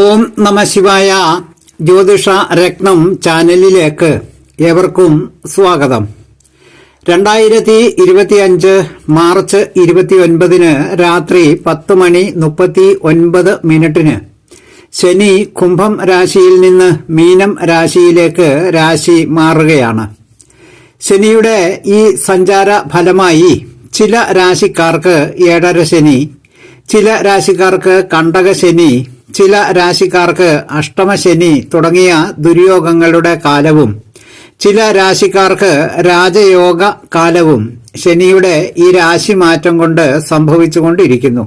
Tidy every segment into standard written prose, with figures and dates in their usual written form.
ഓം നമ ശിവായ. ജ്യോതിഷ രത്നം ചാനലിലേക്ക് ഏവർക്കും സ്വാഗതം. 2025 മാർച്ച് 29 രാത്രി 10:39 ശനി കുംഭം രാശിയിൽ നിന്ന് മീനം രാശിയിലേക്ക് രാശി മാറുകയാണ്. ശനിയുടെ ഈ സഞ്ചാര ഫലമായി ചില രാശിക്കാർക്ക് ഏഴര ശനി, ചില രാശിക്കാർക്ക് കണ്ടകശനി, ചില രാശിക്കാർക്ക് അഷ്ടമശനി തുടങ്ങിയ ദുര്യോഗങ്ങളുടെ കാലവും, ചില രാശിക്കാർക്ക് രാജയോഗ കാലവും ശനിയുടെ ഈ രാശി മാറ്റം കൊണ്ട് സംഭവിച്ചുകൊണ്ടിരിക്കുന്നു.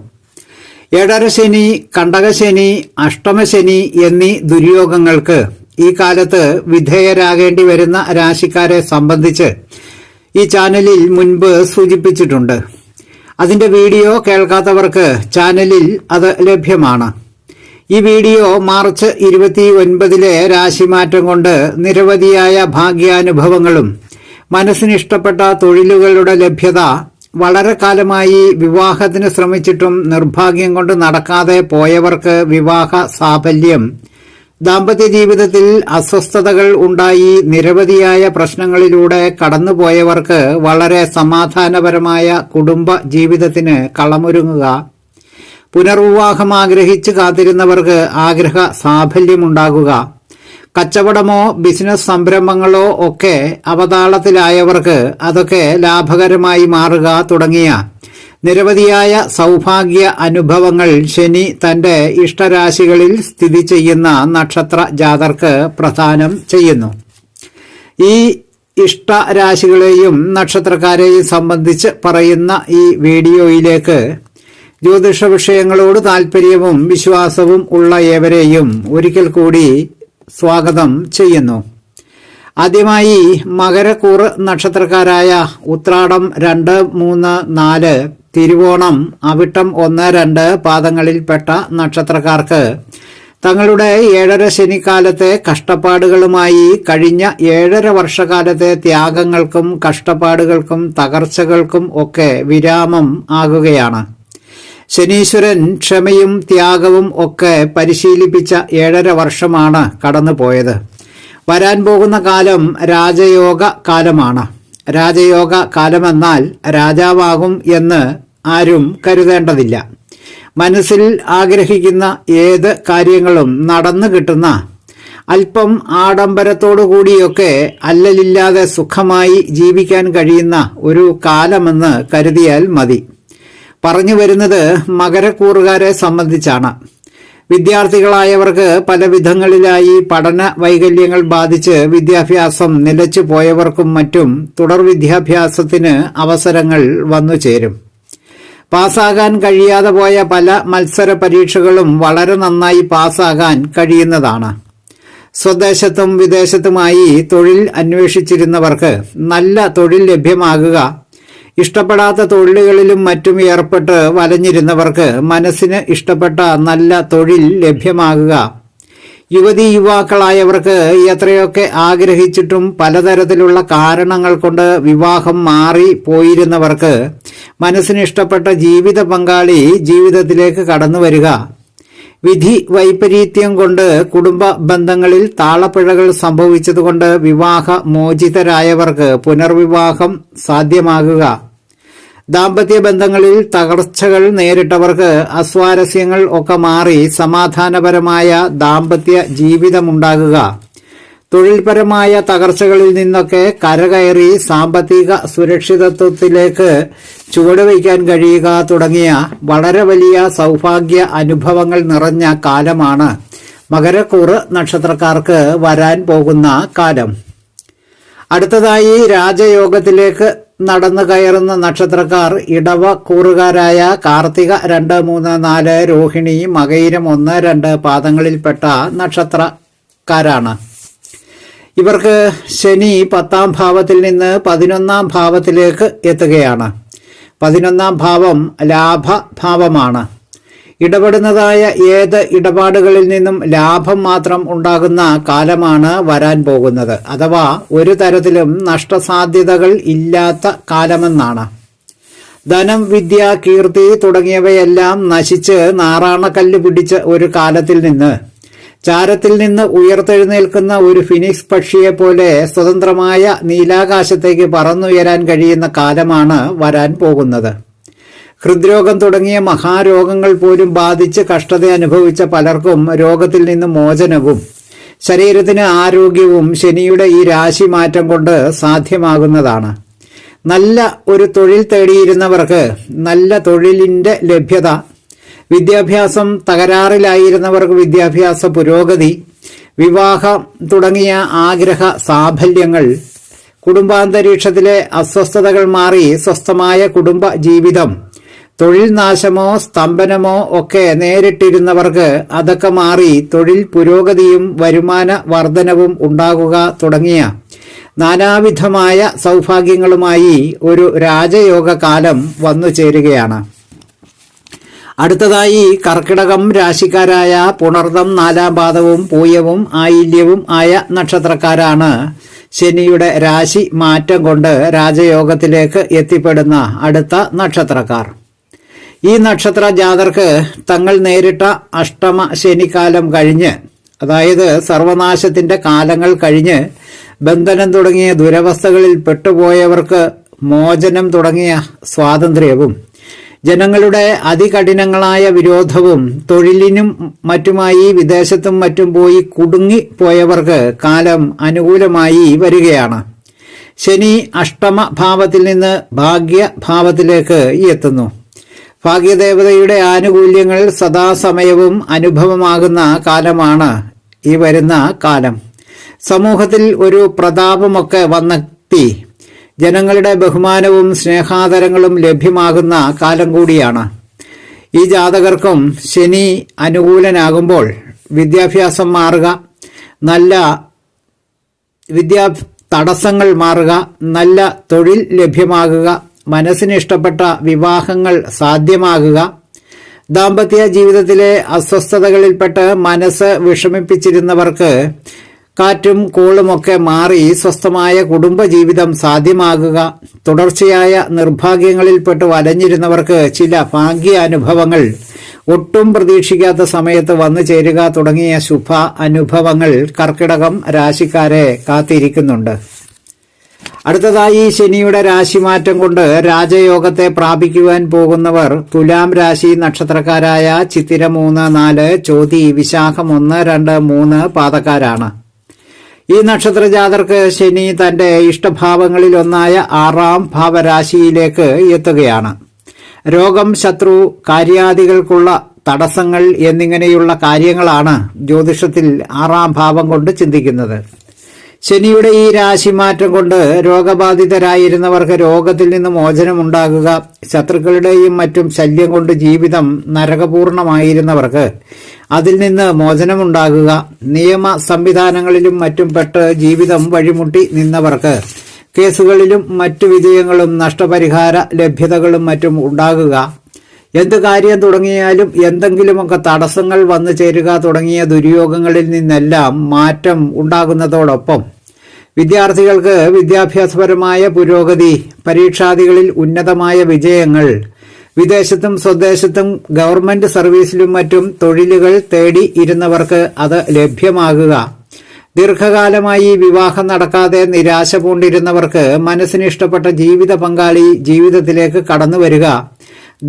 ഏഴര ശനി, കണ്ടകശനി, അഷ്ടമശനി എന്നീ ദുര്യോഗങ്ങൾക്ക് ഈ കാലത്ത് വിധേയരാകേണ്ടി വരുന്ന രാശിക്കാരെ സംബന്ധിച്ച് ഈ ചാനലിൽ മുൻപ് സൂചിപ്പിച്ചിട്ടുണ്ട്. അതിന്റെ വീഡിയോ കേൾക്കാത്തവർക്ക് ചാനലിൽ അത് ലഭ്യമാണ്. ഈ വീഡിയോ മാർച്ച് 29 രാശിമാറ്റം കൊണ്ട് നിരവധിയായ ഭാഗ്യാനുഭവങ്ങളും, മനസ്സിനിഷ്ടപ്പെട്ട തൊഴിലുകളുടെ ലഭ്യത, വളരെ കാലമായി വിവാഹത്തിന് ശ്രമിച്ചിട്ടും നിർഭാഗ്യം കൊണ്ട് നടക്കാതെ പോയവർക്ക് വിവാഹ സാഫല്യം, ദാമ്പത്യ ജീവിതത്തിൽ അസ്വസ്ഥതകൾ ഉണ്ടായി നിരവധിയായ പ്രശ്നങ്ങളിലൂടെ കടന്നുപോയവർക്ക് വളരെ സമാധാനപരമായ കുടുംബ ജീവിതത്തിന് കളമൊരുങ്ങുക, പുനർവിവാഹം ആഗ്രഹിച്ച് കാത്തിരുന്നവർക്ക് ആഗ്രഹ സാഫല്യമുണ്ടാകുക, കച്ചവടമോ ബിസിനസ് സംരംഭങ്ങളോ ഒക്കെ അവതാളത്തിലായവർക്ക് അതൊക്കെ ലാഭകരമായി മാറുക തുടങ്ങിയ നിരവധിയായ സൗഭാഗ്യ അനുഭവങ്ങൾ ശനി തന്റെ ഇഷ്ടരാശികളിൽ സ്ഥിതി ചെയ്യുന്ന നക്ഷത്ര ജാതർക്ക് പ്രദാനം ചെയ്യുന്നു. ഈ ഇഷ്ടരാശികളെയും നക്ഷത്രക്കാരെയും സംബന്ധിച്ച് പറയുന്ന ഈ വീഡിയോയിലേക്ക് ജ്യോതിഷ വിഷയങ്ങളോട് താൽപര്യവും വിശ്വാസവും ഉള്ള ഏവരെയും ഒരിക്കൽ കൂടി സ്വാഗതം ചെയ്യുന്നു. ആദ്യമായി മകരക്കൂറ് നക്ഷത്രക്കാരായ ഉത്രാടം 2, 3, 4, തിരുവോണം, അവിട്ടം 1, 2 പാദങ്ങളിൽപ്പെട്ട നക്ഷത്രക്കാർക്ക് തങ്ങളുടെ ഏഴര ശനിക്കാലത്തെ കഷ്ടപ്പാടുകളുമായി കഴിഞ്ഞ 7.5 വർഷക്കാലത്തെ ത്യാഗങ്ങൾക്കും കഷ്ടപ്പാടുകൾക്കും തകർച്ചകൾക്കും ഒക്കെ വിരാമം ആകുകയാണ്. ശനീശ്വരൻ ക്ഷമയും ത്യാഗവും ഒക്കെ പരിശീലിപ്പിച്ച 7.5 വർഷമാണ് കടന്നുപോയത്. വരാൻ പോകുന്ന കാലം രാജയോഗ കാലമാണ്. രാജയോഗ കാലമെന്നാൽ രാജാവാകും എന്ന് ആരും കരുതേണ്ടതില്ല. മനസ്സിൽ ആഗ്രഹിക്കുന്ന ഏത് കാര്യങ്ങളും നടന്നു കിട്ടുന്ന, അല്പം ആഡംബരത്തോടുകൂടിയൊക്കെ അല്ലലില്ലാതെ സുഖമായി ജീവിക്കാൻ കഴിയുന്ന ഒരു കാലമെന്ന് കരുതിയാൽ മതി. പറഞ്ഞു വരുന്നത് മകരക്കൂറുകാരെ സംബന്ധിച്ചാണ്. വിദ്യാർത്ഥികളായവർക്ക് പല വിധങ്ങളിലായി പഠന വൈകല്യങ്ങൾ ബാധിച്ച് വിദ്യാഭ്യാസം നിലച്ചു പോയവർക്കും മറ്റും തുടർ വിദ്യാഭ്യാസത്തിന് അവസരങ്ങൾ വന്നു ചേരും. പാസ്സാകാൻ കഴിയാതെ പോയ പല മത്സര പരീക്ഷകളും വളരെ നന്നായി പാസ്സാകാൻ കഴിയുന്നതാണ്. സ്വദേശത്തും വിദേശത്തുമായി തൊഴിൽ അന്വേഷിച്ചിരുന്നവർക്ക് നല്ല തൊഴിൽ ലഭ്യമാകുക, ഇഷ്ടപ്പെടാത്ത തൊഴിലുകളിലും മറ്റും ഏർപ്പെട്ട് വലഞ്ഞിരുന്നവർക്ക് മനസ്സിന് ഇഷ്ടപ്പെട്ട നല്ല തൊഴിൽ ലഭ്യമാകുക, യുവതീ യുവാക്കളായവർക്ക് എത്രയൊക്കെ ആഗ്രഹിച്ചിട്ടും പലതരത്തിലുള്ള കാരണങ്ങൾ കൊണ്ട് വിവാഹം മാറി പോയിരുന്നവർക്ക് മനസ്സിന് ഇഷ്ടപ്പെട്ട ജീവിത പങ്കാളി ജീവിതത്തിലേക്ക് കടന്നു വരിക, വിധി വൈപരീത്യം കൊണ്ട് കുടുംബ ബന്ധങ്ങളിൽ താളപ്പിഴകൾ സംഭവിച്ചതുകൊണ്ട് വിവാഹ മോചിതരായവർക്ക് പുനർവിവാഹം സാധ്യമാകുക, ദാമ്പത്യ ബന്ധങ്ങളിൽ തകർച്ചകൾ നേരിട്ടവർക്ക് അസ്വാരസ്യങ്ങൾ ഒക്കെ മാറി സമാധാനപരമായ ദാമ്പത്യ ജീവിതമുണ്ടാകുക, തൊഴിൽപരമായ തകർച്ചകളിൽ നിന്നൊക്കെ കരകയറി സാമ്പത്തിക സുരക്ഷിതത്വത്തിലേക്ക് ചുവടുവയ്ക്കാൻ കഴിയുക തുടങ്ങിയ വളരെ വലിയ സൗഭാഗ്യ അനുഭവങ്ങൾ നിറഞ്ഞ കാലമാണ് മകരക്കൂറ് നക്ഷത്രക്കാർക്ക് വരാൻ പോകുന്ന കാലം. അടുത്തതായി രാജയോഗത്തിലേക്ക് നടന്നു കയറുന്ന നക്ഷത്രക്കാർ ഇടവ കൂറുകാരായ കാർത്തിക 2, 3, 4, രോഹിണി, മകയിരം 1, 2 പാദങ്ങളിൽപ്പെട്ട നക്ഷത്രക്കാരാണ്. ഇവർക്ക് ശനി 10ാം ഭാവത്തിൽ നിന്ന് 11ാം ഭാവത്തിലേക്ക് എത്തുകയാണ്. 11ാം ഭാവം ലാഭഭാവമാണ്. ഇടപെടുന്നതായ ഏത് ഇടപാടുകളിൽ നിന്നും ലാഭം മാത്രം ഉണ്ടാകുന്ന കാലമാണ് വരാൻ പോകുന്നത്. അഥവാ ഒരു തരത്തിലും നഷ്ടസാധ്യതകൾ ഇല്ലാത്ത കാലമെന്നാണ്. ധനം, വിദ്യ, കീർത്തി തുടങ്ങിയവയെല്ലാം നശിച്ച് നാറാണക്കല്ല് പിടിച്ച ഒരു കാലത്തിൽ നിന്ന് ചാരത്തിൽ നിന്ന് ഉയർത്തെഴുന്നേൽക്കുന്ന ഒരു ഫിനിക്സ് പക്ഷിയെപ്പോലെ സ്വതന്ത്രമായ നീലാകാശത്തേക്ക് പറന്നുയരാൻ കഴിയുന്ന കാലമാണ് വരാൻ പോകുന്നത്. ഹൃദ്രോഗം തുടങ്ങിയ മഹാരോഗങ്ങൾ പോലും ബാധിച്ച് കഷ്ടത അനുഭവിച്ച പലർക്കും രോഗത്തിൽ നിന്ന് മോചനവും ശരീരത്തിന് ആരോഗ്യവും ശനിയുടെ ഈ രാശി മാറ്റം കൊണ്ട് സാധ്യമാകുന്നതാണ്. നല്ല ഒരു തൊഴിൽ തേടിയിരുന്നവർക്ക് നല്ല തൊഴിലിന്റെ ലഭ്യത, വിദ്യാഭ്യാസം തകരാറിലായിരുന്നവർക്ക് വിദ്യാഭ്യാസ പുരോഗതി, വിവാഹം തുടങ്ങിയ ആഗ്രഹ സാഫല്യങ്ങൾ, കുടുംബാന്തരീക്ഷത്തിലെ അസ്വസ്ഥതകൾ മാറി സ്വസ്ഥമായ കുടുംബ ജീവിതം, തൊഴിൽ നാശമോ സ്തംഭനമോ ഒക്കെ നേരിട്ടിരുന്നവർക്ക് അതൊക്കെ മാറി തൊഴിൽ പുരോഗതിയും വരുമാന വർധനവും ഉണ്ടാകുക തുടങ്ങിയ നാനാവിധമായ സൗഭാഗ്യങ്ങളുമായി ഒരു രാജയോഗ കാലം വന്നു ചേരുകയാണ്. അടുത്തതായി കർക്കിടകം രാശിക്കാരായ പുണർദം 4-ാം പാദവും പൂയവും ആയില്യവും ആയ നക്ഷത്രക്കാരാണ് ശനിയുടെ രാശി മാറ്റം കൊണ്ട് രാജയോഗത്തിലേക്ക് എത്തിപ്പെടുന്ന അടുത്ത നക്ഷത്രക്കാർ. ഈ നക്ഷത്ര ജാതർക്ക് തങ്ങൾ നേരിട്ട അഷ്ടമ ശനിക്കാലം കഴിഞ്ഞ്, അതായത് സർവനാശത്തിന്റെ കാലങ്ങൾ കഴിഞ്ഞ് ബന്ധനം തുടങ്ങിയ ദുരവസ്ഥകളിൽ പെട്ടുപോയവർക്ക് മോചനം തുടങ്ങിയ സ്വാതന്ത്ര്യവും, ജനങ്ങളുടെ അതികഠിനങ്ങളായ വിരോധവും, തൊഴിലിനും മറ്റുമായി വിദേശത്തും മറ്റും പോയി കുടുങ്ങി പോയവർക്ക് കാലം അനുകൂലമായി വരികയാണ്. ശനി അഷ്ടമ ഭാവത്തിൽ നിന്ന് ഭാഗ്യഭാവത്തിലേക്ക് എത്തുന്നു. ഭാഗ്യദേവതയുടെ ആനുകൂല്യങ്ങൾ സദാസമയവും അനുഭവമാകുന്ന കാലമാണ് ഈ വരുന്ന കാലം. സമൂഹത്തിൽ ഒരു പ്രതാപമൊക്കെ വന്നെത്തി ജനങ്ങളുടെ ബഹുമാനവും സ്നേഹാദരങ്ങളും ലഭ്യമാകുന്ന കാലം കൂടിയാണ്. ഈ ജാതകർക്കും ശനി അനുകൂലനാകുമ്പോൾ വിദ്യാഭ്യാസം മാറുക, നല്ല തടസ്സങ്ങൾ മാറുക, നല്ല തൊഴിൽ ലഭ്യമാകുക, മനസ്സിന് ഇഷ്ടപ്പെട്ട വിവാഹങ്ങൾ സാധ്യമാകുക, ദാമ്പത്യ ജീവിതത്തിലെ അസ്വസ്ഥതകളിൽപ്പെട്ട് മനസ്സ് വിഷമിപ്പിച്ചിരുന്നവർക്ക് കാറ്റും കോളുമൊക്കെ മാറി സ്വസ്ഥമായ കുടുംബജീവിതം സാധ്യമാകുക, തുടർച്ചയായ നിർഭാഗ്യങ്ങളിൽപ്പെട്ട് വലഞ്ഞിരുന്നവർക്ക് ചില ഭാഗ്യാനുഭവങ്ങൾ ഒട്ടും പ്രതീക്ഷിക്കാത്ത സമയത്ത് വന്നു ചേരുക തുടങ്ങിയ ശുഭ അനുഭവങ്ങൾ കർക്കിടകം രാശിക്കാരെ കാത്തിരിക്കുന്നുണ്ട്. അടുത്തതായി ശനിയുടെ രാശിമാറ്റം കൊണ്ട് രാജയോഗത്തെ പ്രാപിക്കുവാൻ പോകുന്നവർ തുലാം രാശി നക്ഷത്രക്കാരായ ചിത്തിര 3, 4, ചോതി, വിശാഖം 1, 2, 3 പാദക്കാരാണ്. ഈ നക്ഷത്രജാതർക്ക് ശനി തന്റെ ഇഷ്ടഭാവങ്ങളിലൊന്നായ 6-ാം ഭാവരാശിയിലേക്ക് എത്തുകയാണ്. രോഗം, ശത്രു, കാര്യാദികൾക്കുള്ള തടസ്സങ്ങൾ എന്നിങ്ങനെയുള്ള കാര്യങ്ങളാണ് ജ്യോതിഷത്തിൽ 6-ാം ഭാവം കൊണ്ട് ചിന്തിക്കുന്നത്. ശനിയുടെ ഈ രാശിമാറ്റം കൊണ്ട് രോഗബാധിതരായിരുന്നവർക്ക് രോഗത്തിൽ നിന്ന് മോചനമുണ്ടാകുക, ശത്രുക്കളുടെയും മറ്റും ശല്യം കൊണ്ട് ജീവിതം നരകപൂർണമായിരുന്നവർക്ക് അതിൽ നിന്ന് മോചനമുണ്ടാകുക, നിയമ സംവിധാനങ്ങളിലും മറ്റും പെട്ട് ജീവിതം വഴിമുട്ടി നിന്നവർക്ക് കേസുകളിലും മറ്റു വിജയങ്ങളും നഷ്ടപരിഹാര ലഭ്യതകളും മറ്റും ഉണ്ടാകുക, എന്ത് കാര്യം തുടങ്ങിയാലും എന്തെങ്കിലുമൊക്കെ തടസ്സങ്ങൾ വന്നു ചേരുക തുടങ്ങിയ ദുര്യോഗങ്ങളിൽ നിന്നെല്ലാം മാറ്റം ഉണ്ടാകുന്നതോടൊപ്പം വിദ്യാർത്ഥികൾക്ക് വിദ്യാഭ്യാസപരമായ പുരോഗതി, പരീക്ഷാദികളിൽ ഉന്നതമായ വിജയങ്ങൾ, വിദേശത്തും സ്വദേശത്തും ഗവൺമെന്റ് സർവീസിലും മറ്റും തൊഴിലുകൾ തേടി ഇരുന്നവർക്ക് അത് ലഭ്യമാകുക, ദീർഘകാലമായി വിവാഹം നടക്കാതെ നിരാശ പൂണ്ടിരുന്നവർക്ക് മനസ്സിന് ഇഷ്ടപ്പെട്ട ജീവിത പങ്കാളി ജീവിതത്തിലേക്ക് കടന്നുവരിക,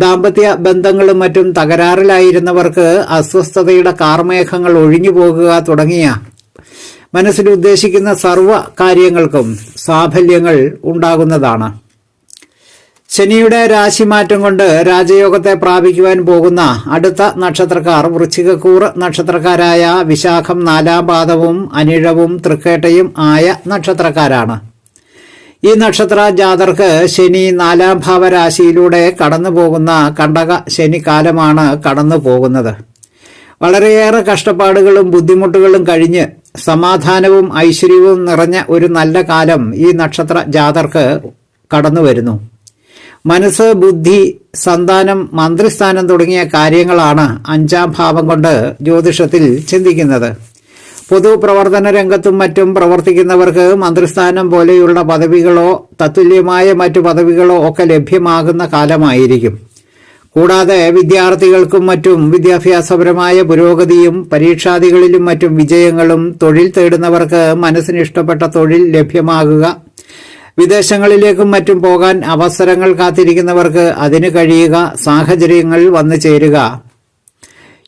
ദാമ്പത്യ ബന്ധങ്ങളും മറ്റും തകരാറിലായിരുന്നവർക്ക് അസ്വസ്ഥതയുടെ കാർമേഘങ്ങൾ ഒഴിഞ്ഞു പോകുക തുടങ്ങിയ മനസ്സിൽ ഉദ്ദേശിക്കുന്ന സർവ്വ കാര്യങ്ങൾക്കും സാഫല്യങ്ങൾ ഉണ്ടാകുന്നതാണ്. ശനിയുടെ രാശിമാറ്റം കൊണ്ട് രാജയോഗത്തെ പ്രാപിക്കുവാൻ പോകുന്ന അടുത്ത നക്ഷത്രക്കാർ വൃശ്ചികക്കൂർ നക്ഷത്രക്കാരായ വിശാഖം 4-ാം പാദവും അനിഴവും തൃക്കേട്ടയും ആയ നക്ഷത്രക്കാരാണ്. ഈ നക്ഷത്ര ജാതർക്ക് ശനി 4-ാം ഭാവരാശിയിലൂടെ കടന്നു പോകുന്ന കണ്ടക ശനിക്കാലമാണ് കടന്നു പോകുന്നത്. വളരെയേറെ കഷ്ടപ്പാടുകളും ബുദ്ധിമുട്ടുകളും കഴിഞ്ഞ് സമാധാനവും ഐശ്വര്യവും നിറഞ്ഞ ഒരു നല്ല കാലം ഈ നക്ഷത്ര ജാതർക്ക് കടന്നു വരുന്നു. മനസ്സ്, ബുദ്ധി, സന്താനം, മന്ത്രിസ്ഥാനം തുടങ്ങിയ കാര്യങ്ങളാണ് 5-ാം ഭാവം കൊണ്ട് ജ്യോതിഷത്തിൽ ചിന്തിക്കുന്നത്. പൊതുപ്രവർത്തന രംഗത്തും മറ്റും പ്രവർത്തിക്കുന്നവർക്ക് മന്ത്രിസ്ഥാനം പോലെയുള്ള പദവികളോ തത്തുല്യമായ മറ്റു പദവികളോ ഒക്കെ ലഭ്യമാകുന്ന കാലമായിരിക്കും. കൂടാതെ വിദ്യാർത്ഥികൾക്കും മറ്റും വിദ്യാഭ്യാസപരമായ പുരോഗതിയും പരീക്ഷാദികളിലും മറ്റും വിജയങ്ങളും, തൊഴിൽ തേടുന്നവർക്ക് മനസ്സിന് ഇഷ്ടപ്പെട്ട തൊഴിൽ ലഭ്യമാകുക, വിദേശങ്ങളിലേക്കും മറ്റും പോകാൻ അവസരങ്ങൾ കാത്തിരിക്കുന്നവർക്ക് അതിന് കഴിയുക, സാഹചര്യങ്ങൾ വന്നു ചേരുക,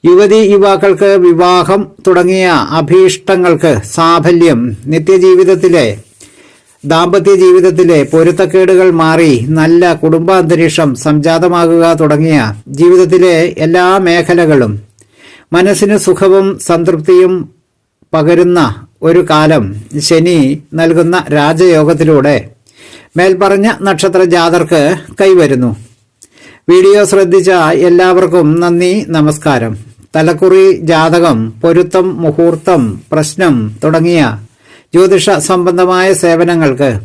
യുവതീ-യുവാക്കൾക്ക് വിവാഹം തുടങ്ങിയ അഭീഷ്ടങ്ങൾക്ക് സാഫല്യം, ദാമ്പത്യ ജീവിതത്തിലെ പൊരുത്തക്കേടുകൾ മാറി നല്ല കുടുംബാന്തരീക്ഷം സംജാതമാകുക തുടങ്ങിയ ജീവിതത്തിലെ എല്ലാ മേഖലകളും മനസ്സിന് സുഖവും സംതൃപ്തിയും പകരുന്ന ഒരു കാലം ശനി നൽകുന്ന രാജയോഗത്തിലൂടെ മേൽപ്പറഞ്ഞ നക്ഷത്ര ജാതർക്ക് കൈവരുന്നു. വീഡിയോ ശ്രദ്ധിച്ച എല്ലാവർക്കും നന്ദി, നമസ്കാരം. തലക്കുറി, ജാതകം, പൊരുത്തം, മുഹൂർത്തം, പ്രശ്നം തുടങ്ങിയ ജ്യോതിഷ സംബന്ധമായ സേവനങ്ങൾക്ക്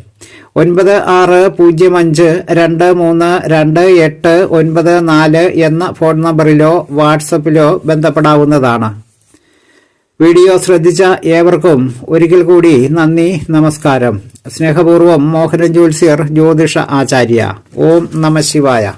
9605232894 എന്ന ഫോൺ നമ്പറിലോ വാട്സപ്പിലോ ബന്ധപ്പെടാവുന്നതാണ്. വീഡിയോ ശ്രദ്ധിച്ച ഏവർക്കും ഒരിക്കൽ കൂടി നന്ദി, നമസ്കാരം. സ്നേഹപൂർവ്വം മോഹനൻ ജ്യോത്സ്യർ, ജ്യോതിഷ ആചാര്യ. ഓം നമഃ ശിവായ.